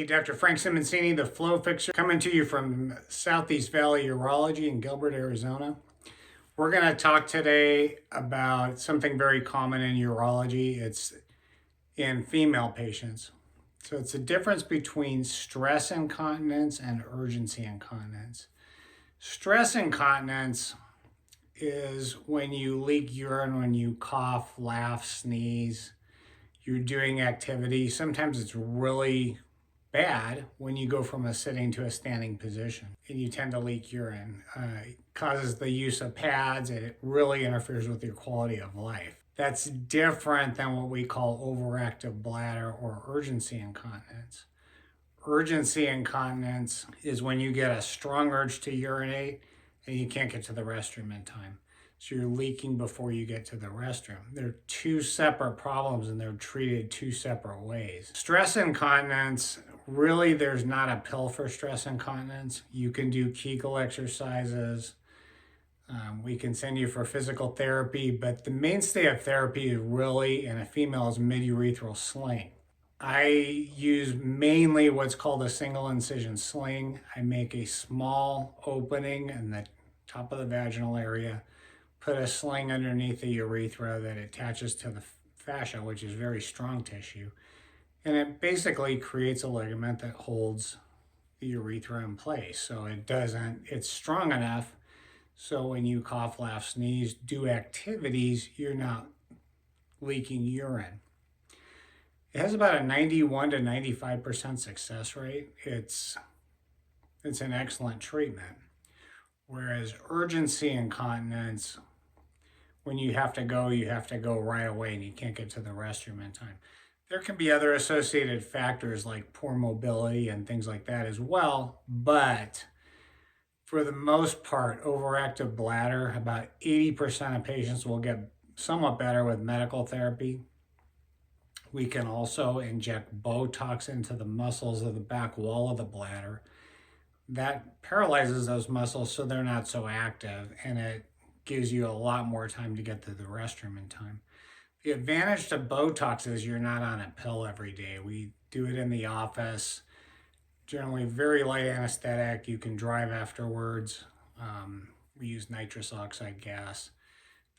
Dr. Frank Simoncini, the Flow Fixer, coming to you from Southeast Valley Urology in Gilbert, Arizona. We're going to talk today about something very common in urology. It's in female patients. So it's the difference between stress incontinence and urgency incontinence. Stress incontinence is when you leak urine, when you cough, laugh, sneeze, you're doing activity. Sometimes it's really bad when you go from a sitting to a standing position and you tend to leak urine. It causes the use of pads and it really interferes with your quality of life. That's different than what we call overactive bladder or urgency incontinence. Urgency incontinence is when you get a strong urge to urinate and you can't get to the restroom in time. So you're leaking before you get to the restroom. They're two separate problems and they're treated two separate ways. Stress incontinence, really there's not a pill for stress incontinence. You can do Kegel exercises. We can send you for physical therapy, but the mainstay of therapy is really, in a female, is mid-urethral sling. I use mainly what's called a single incision sling. I make a small opening in the top of the vaginal area, put a sling underneath the urethra that attaches to the fascia, which is very strong tissue. And it basically creates a ligament that holds the urethra in place. So it's strong enough so when you cough, laugh, sneeze, do activities, you're not leaking urine. It has about a 91 to 95% success rate. It's an excellent treatment. Whereas urgency incontinence, when you have to go right away and you can't get to the restroom in time. There can be other associated factors like poor mobility and things like that as well, but for the most part, overactive bladder, about 80% of patients will get somewhat better with medical therapy. We can also inject Botox into the muscles of the back wall of the bladder. That paralyzes those muscles so they're not so active, and it gives you a lot more time to get to the restroom in time. The advantage to Botox is you're not on a pill every day. We do it in the office, generally very light anesthetic. You can drive afterwards. We use nitrous oxide gas.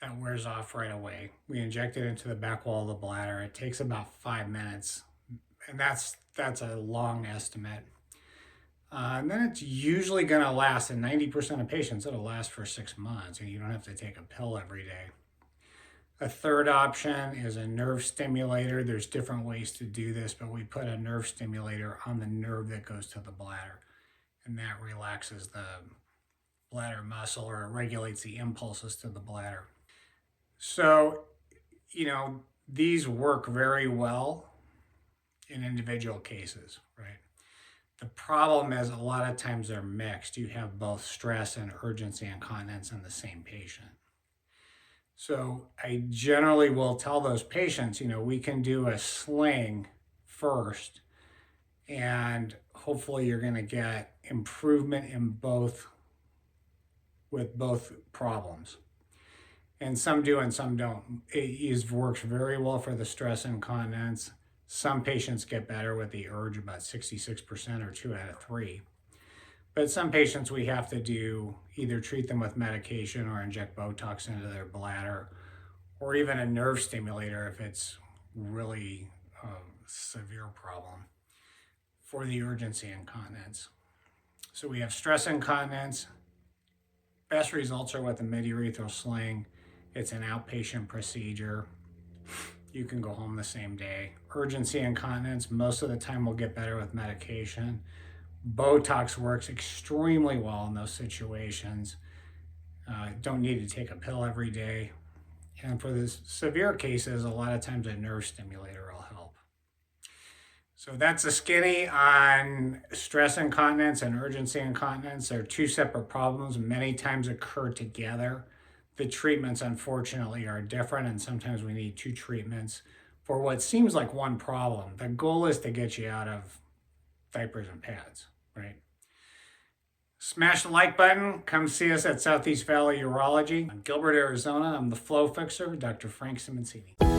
That wears off right away. We inject it into the back wall of the bladder. It takes about 5 minutes, and that's a long estimate. And then it's usually going to last, in 90% of patients, it'll last for 6 months, and you don't have to take a pill every day. A third option is a nerve stimulator. There's different ways to do this, but we put a nerve stimulator on the nerve that goes to the bladder, and that relaxes the bladder muscle, or it regulates the impulses to the bladder. So, these work very well in individual cases, right? The problem is a lot of times they're mixed. You have both stress and urgency incontinence in the same patient. So I generally will tell those patients, we can do a sling first, and hopefully you're going to get improvement in with both problems. And some do and some don't. It works very well for the stress incontinence. Some patients get better with the urge, about 66% or 2 out of 3. But some patients we have to either treat them with medication or inject Botox into their bladder, or even a nerve stimulator if it's really a severe problem for the urgency incontinence. So we have stress incontinence. Best results are with a mid-urethral sling. It's an outpatient procedure. You can go home the same day. Urgency incontinence, most of the time will get better with medication. Botox works extremely well in those situations. Don't need to take a pill every day. And for the severe cases, a lot of times a nerve stimulator will help. So that's a skinny on stress incontinence and urgency incontinence. They're two separate problems, many times occur together. The treatments, unfortunately, are different, and sometimes we need 2 treatments for what seems like one problem. The goal is to get you out of diapers and pads, right? Smash the like button. Come see us at Southeast Valley Urology in Gilbert, Arizona. I'm the Flow Fixer, Dr. Frank Simoncini.